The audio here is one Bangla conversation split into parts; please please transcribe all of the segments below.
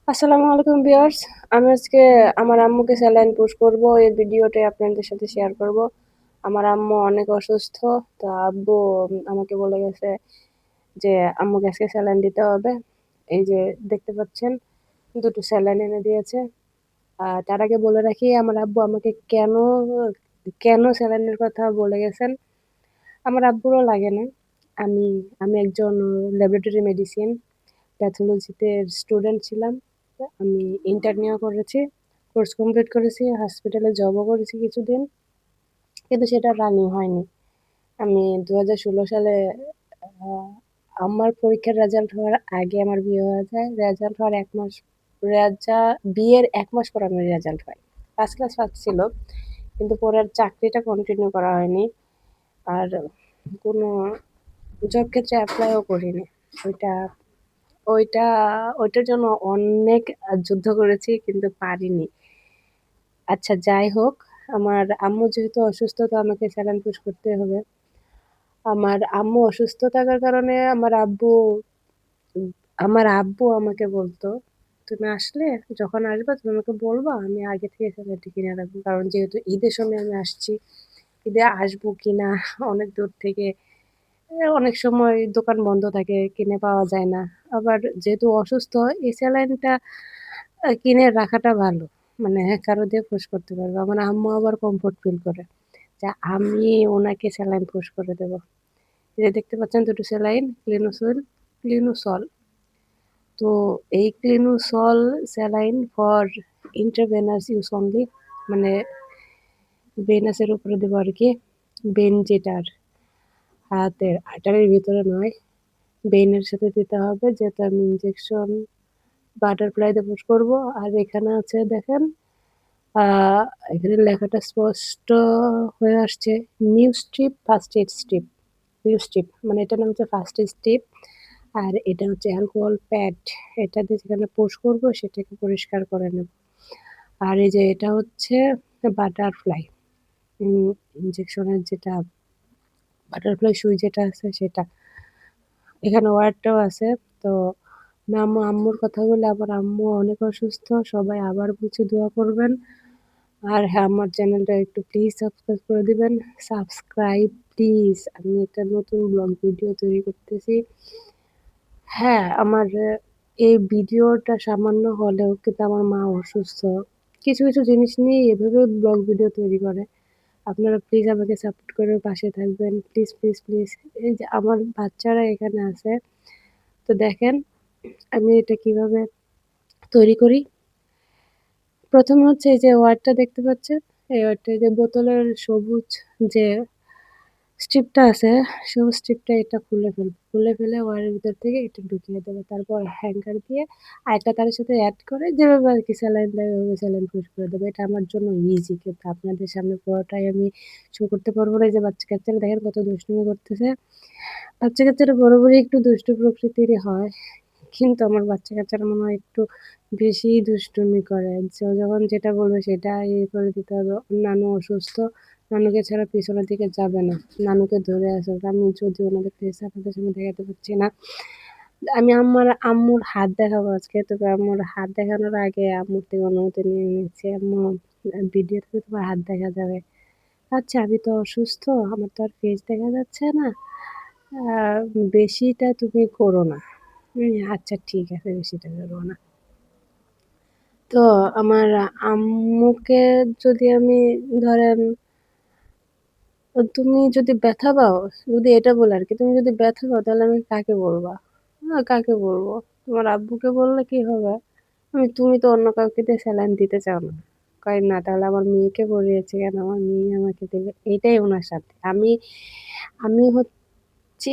আসসালামু আলাইকুম ভিউয়ার্স। আমি আজকে আমার আম্মুকে স্যালাইন পুশ করব। এই ভিডিওটাই আপনাদের সাথে শেয়ার করব। আমার আম্মু অনেক অসুস্থ। তো আব্বু আমাকে বলে গেছে যে আম্মুকে আজকে স্যালাইন দিতে হবে। এই যে দেখতে পাচ্ছেন ২ টো স্যালাইন এনে দিয়েছে। তার আগে বলে রাখি আমার আব্বু আমাকে কেন স্যালাইনের কথা বলে গেছেন। আমার আব্বুরও লাগে না। আমি আমি একজন ল্যাবরেটরি মেডিসিন প্যাথোলজিতে স্টুডেন্ট ছিলাম। আমি ইন্টার্নিও করেছি, কোর্স কমপ্লিট করেছি, হসপিটালে জবও করেছি কিছুদিন। কিন্তু সেটা রানিং হয়নি। আমি ২০১৬ সালে আ আমার পরীক্ষার রেজাল্ট হওয়ার আগে আমার বিয়ে হয়ে যায়। রেজাল্ট হওয়ার ১ মাস বিয়ের ১ মাস পর আমার রেজাল্ট হয়। ফার্স্ট ক্লাস ফার্স্ট ছিল। কিন্তু পরে আর চাকরিটা কন্টিনিউ করা হয়নি। আর কোনো জব ক্ষেত্রে এপ্লাইও করিনি। ওইটা ওইটা ওইটার জন্য অনেক যুদ্ধ করেছি কিন্তু পারিনি। আচ্ছা যাই হোক, আমার আম্মু যেহেতু অসুস্থ তো আমাকে স্যালাইন পুশ করতে হবে। আমার আম্মু অসুস্থ থাকার কারণে উম আমার আব্বু আমাকে বলতো, "তুমি আসলে যখন আসবা তুমি আমাকে বলবা, আমি আগে থেকে স্যালাইনটা কিনে রাখবো।" কারণ যেহেতু ঈদের সময় আমি আসছি, ঈদে আসবো কিনা অনেক দূর থেকে অনেক সময় দোকান বন্ধ থাকে, কিনে পাওয়া যায় না। আবার যেহেতু অসুস্থ এই স্যালাইনটা কিনে রাখাটা ভালো। মানে কারো দিয়ে পুশ করতে পারবে। আমার আম্মু আবার কমফোর্ট ফিল করে যে আমি উনাকে স্যালাইন পুশ করে দেব। এই যে দেখতে পাচ্ছেন ২ টো স্যালাইন ক্লিনোসল। তো এই Clinosol saline for intravenous use only মানে ভেনাসের উপরে দেব আরকি। ভেন যেটার হাতের আর্টারির ভিতরে নয়, ভেইনের সাথে দিতে হবে যেহেতু আমি ইনজেকশন বাটারফ্লাই দিয়ে পুশ করব। আর এখানে আছে দেখেন আ এখানে লেখাটা স্পষ্ট হয়ে আসছে new strip first aid strip. New strip মানে এটার নাম হচ্ছে ফার্স্ট এইড স্ট্রিপ। আর এটা হচ্ছে অ্যালকোহল প্যাড। এটা দিয়ে যেখানে পুশ করব সেটাকে পরিষ্কার করে নেব। আর এই যে এটা হচ্ছে বাটারফ্লাই উম ইনজেকশনের যেটা বাটারফ্লাই সুই যেটা আছে সেটা। এখানে ওয়্যারটাও আছে। তো আম্মুর কথা বলে আমার আম্মু অনেক অসুস্থ। সবাই আবার বলছি দোয়া করবেন। আর হ্যাঁ, আমার চ্যানেলটা একটু প্লিজ সাবস্ক্রাইব করে দিবেন। Subscribe please. আমি একটা নতুন ব্লগ ভিডিও তৈরি করতেছি। হ্যাঁ, আমার এই ভিডিওটা সামান্য হলেও কিন্তু আমার মা অসুস্থ। কিছু, কিছু জিনিস নিয়ে এভাবে ব্লগ ভিডিও তৈরি করে। আপনারা প্লিজ আমাকে সাপোর্ট করে পাশে থাকবেন। Please, please, please. এই যে আমার বাচ্চারা এখানে আছে। তো দেখেন আমি এটা কিভাবে তৈরি করি। ১ম এ হচ্ছে এই যে ওয়্যারটা দেখতে পাচ্ছেন? এই ওয়্যারটা এই যে বোতলের সবুজ যে স্ট্রিপটা আছে, সবুজ স্ট্রিপটা এটা খুলে ফেলবো। খুলে ফেলে ওয়্যারের ভিতর থেকে এটা ঢুকিয়ে দেবো। তারপর হ্যাঙ্গার দিয়ে আরেকটা তারের সাথে এড করে যেভাবে আরকি স্যালাইন দেয় ওইভাবে স্যালাইন পুশ করে দেবো। এটা আমার জন্য ইজি কিন্তু আপনাদের সামনে পুরোটাই আমি শো করতে পারবো না। এই যে বাচ্চা-কাচ্চারা দেখেন কত দুষ্টুমি করতেছে। বাচ্চা-কাচ্চারা বরাবরই একটু দুষ্টু প্রকৃতিরই হয়। কিন্তু আমার বাচ্চা-কাচ্চারা মনে হয় একটু বেশিই দুষ্টুমি করে। যখন যেটা বলবে সেটা করে দিতে হবে। নানু অসুস্থ। নানুকে ছাড়া পিছনের দিকে যাবে না। নানুকে ধরে আছে। আমি যদিও ওনাদের ফেস আপনাদের সামনে দেখাতে পারছি না। আমি আম্মুর হাত দেখাবো আজকে। তবে আম্মুর হাত দেখানোর আগে আম্মুর থেকে অনুমতি নিয়ে নিচ্ছি। আম্মু ভিডিওতে তো তোমার হাত দেখা যাবে। আচ্ছা আমি তো অসুস্থ। আমার তো আর ফেস দেখা যাচ্ছে না। আ বেশিটা তুমি করো না। আচ্ছা ঠিক আছে বেশিটা করব না। তো আমার আম্মুকে যদি আমি ধরেন তুমি যদি ব্যথা পাও, যদি এটা বলে আরকি, তুমি যদি ব্যথা পাও তাহলে আমি কাকে বলবা? কাকে বলবো? তোমার আব্বুকে বললে কি হবে? তুমি তো অন্য কাউকে দিয়ে স্যালাইন দিতে চাও না। কয় না তাহলে আমার মেয়েকে করিয়েছে কেন? আমার মেয়ে আমাকে দেবে। এটাই উনার সাথে। আমি আমি হচ্ছি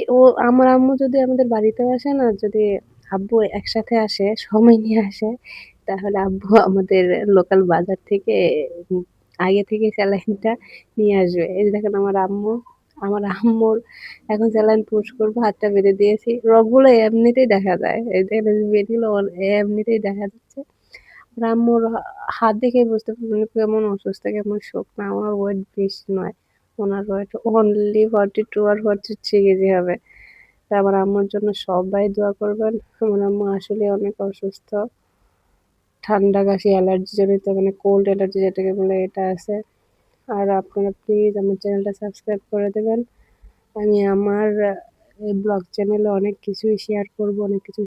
আমার আম্মু যদি আমাদের বাড়িতেও আসে না, যদি আব্বু একসাথে আসে, সময় নিয়ে আসে, তাহলে আব্বু আমাদের লোকাল বাজার থেকে উম আগে থেকে স্যালাইনটা নিয়ে আসবে। এই যে দেখেন আমার আম্মুর এখন স্যালাইন পুশ করব, হাতটা বেঁধে দিয়েছি। রগগুলো এমনিতেই দেখা যায়। এই দেখেন এই যে বেডিগুলো এমনিতেই দেখা যাচ্ছে। আর আম্মুর হাত দেখেই বুঝতে পারবেন কেমন অসুস্থ, কেমন শুকনা। আমার ওয়েট বেশি নয়। উনার ওয়েট অনলি 42 আর 43 কেজি হবে। তা আমার আম্মুর জন্য সবাই দোয়া করবেন। আমার আম্মু আসলেই অনেক অসুস্থ। ঠান্ডা কাশি অ্যালার্জি জনিত মানে কোল্ড অ্যালার্জি যেটাকে বলে এটা আছে। আর আপনারা প্লিজ আমার চ্যানেলটা সাবস্ক্রাইব করে দেবেন। আমি আমার এই ব্লগ চ্যানেলে অনেক কিছুই শেয়ার করব, অনেক কিছু